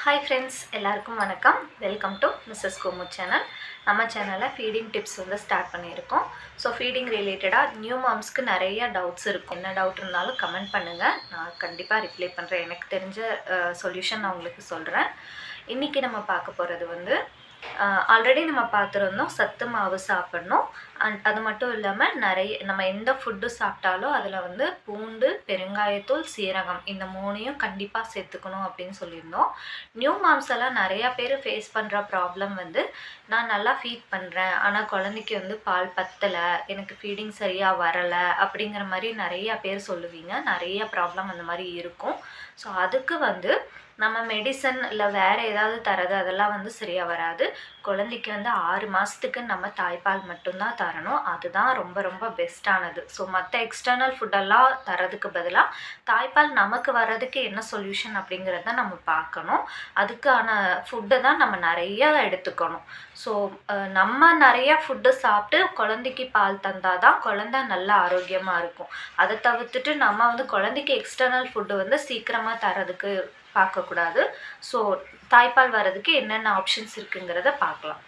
Hi friends, எல்லாருக்கும் வணக்கம். Welcome to Mrs Komu channel. நம்ம சேனலில் ஃபீடிங் டிப்ஸ் வந்து ஸ்டார்ட் பண்ணியிருக்கோம். ஸோ ஃபீடிங் ரிலேட்டடாக நியூ மாம்ஸ்க்கு நிறைய டவுட்ஸ் இருக்கும். என்ன டவுட் இருந்தாலும் கமெண்ட் பண்ணுங்கள், நான் கண்டிப்பாக ரிப்ளை பண்ணுறேன். எனக்கு தெரிஞ்ச சொல்யூஷன் நான் உங்களுக்கு சொல்கிறேன். இன்றைக்கி நம்ம பார்க்க போகிறது வந்து ஆல்ரெடி நம்ம பார்த்துருந்தோம், சத்து மாவு சாப்பிட்ணும். அது மட்டும் இல்லாமல் நம்ம எந்த ஃபுட்டு சாப்பிட்டாலும் அதில் வந்து பூண்டு, பெருங்காயத்தூள், சீரகம் இந்த மூணையும் கண்டிப்பாக சேர்த்துக்கணும் அப்படின்னு சொல்லியிருந்தோம். நியூ மாம்ஸ் எல்லாம் நிறையா பேர் ஃபேஸ் பண்ணுற ப்ராப்ளம் வந்து, நான் நல்லா ஃபீட் பண்ணுறேன் ஆனால் குழந்தைக்கு வந்து பால் பத்தலை, எனக்கு ஃபீடிங் சரியாக வரலை அப்படிங்கிற மாதிரி நிறையா பேர் சொல்லுவீங்க. நிறைய ப்ராப்ளம் அந்த மாதிரி இருக்கும். ஸோ அதுக்கு வந்து நம்ம மெடிசன் இல்லை வேறு ஏதாவது தரது அதெல்லாம் வந்து சரியாக வராது. குழந்தைக்கு வந்து 6 மாதத்துக்கு நம்ம தாய்ப்பால் மட்டும்தான் தரணும். அதுதான் ரொம்ப ரொம்ப பெஸ்ட்டானது. ஸோ மற்ற எக்ஸ்டர்னல் ஃபுட்டெல்லாம் தரதுக்கு பதிலாக தாய்ப்பால் நமக்கு வர்றதுக்கு என்ன சொல்யூஷன் அப்படிங்கிறத நம்ம பார்க்கணும். அதுக்கான ஃபுட்டை தான் நம்ம நிறையா எடுத்துக்கணும். ஸோ நம்ம நிறையா ஃபுட்டு சாப்பிட்டு குழந்தைக்கு பால் தந்தால் தான் குழந்தை நல்லா ஆரோக்கியமாக இருக்கும். அதை தவிர்த்துட்டு நம்ம வந்து குழந்தைக்கு எக்ஸ்டர்னல் ஃபுட்டு வந்து சீக்கிரமாக தரதுக்கு பார்க்கக்கூடாது. ஸோ தாய்ப்பால் வர்றதுக்கு என்னென்ன ஆப்ஷன்ஸ் இருக்குங்கிறத பார்க்கலாம்.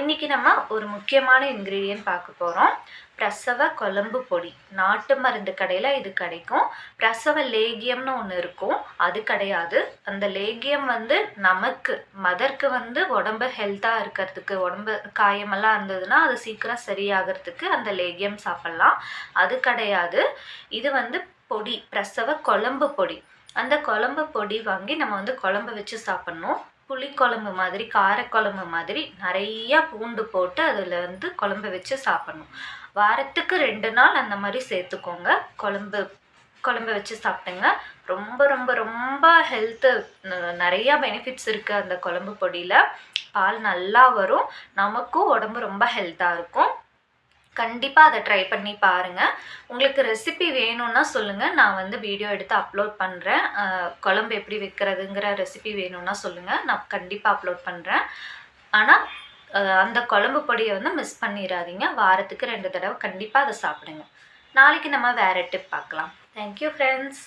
இன்றைக்கி நம்ம ஒரு முக்கியமான இன்க்ரீடியன்ட் பார்க்க போகிறோம். பிரசவ குழம்பு பொடி. நாட்டு மருந்து கடையில் இது கிடைக்கும். பிரசவ லேகியம்னு ஒன்று இருக்கும், அது கிடையாது. அந்த லேகியம் வந்து நமக்கு மதருக்கு வந்து உடம்பு ஹெல்த்தாக இருக்கிறதுக்கு, உடம்பு காயமெல்லாம் இருந்ததுன்னா அது சீக்கிரம் சரியாகிறதுக்கு அந்த லேகியம் சாப்பிட்லாம். அது கிடையாது. இது வந்து பொடி, பிரசவ குழம்பு பொடி. அந்த குழம்பு பொடி வாங்கி நம்ம வந்து குழம்பு வச்சு சாப்பிட்ணும். புளிக்குழம்பு மாதிரி, காரக்குழம்பு மாதிரி நிறையா பூண்டு போட்டு அதில் வந்து குழம்பு வச்சு சாப்பிட்ணும். வாரத்துக்கு 2 நாள் அந்த மாதிரி சேர்த்துக்கோங்க. குழம்பு வச்சு சாப்பிட்டுங்க. ரொம்ப ரொம்ப ரொம்ப ஹெல்த்து, நிறையா பெனிஃபிட்ஸ் இருக்குது அந்த குழம்பு பொடியில். பால் நல்லா வரும், நமக்கும் உடம்பு ரொம்ப ஹெல்த்தாக இருக்கும். கண்டிப்பாக அதை ட்ரை பண்ணி பாருங்கள். உங்களுக்கு ரெசிபி வேணும்னா சொல்லுங்கள், நான் வந்து வீடியோ எடுத்து அப்லோட் பண்ணுறேன். குழம்பு எப்படி வைக்கிறதுங்கிற ரெசிபி வேணும்னா சொல்லுங்கள், நான் கண்டிப்பாக அப்லோட் பண்ணுறேன். ஆனால் அந்த குழம்பு பொடியை வந்து மிஸ் பண்ணிடாதீங்க. வாரத்துக்கு 2 தடவை கண்டிப்பாக அதை சாப்பிடுங்க. நாளைக்கு நம்ம வேறு டிப் பார்க்கலாம். Thank you friends.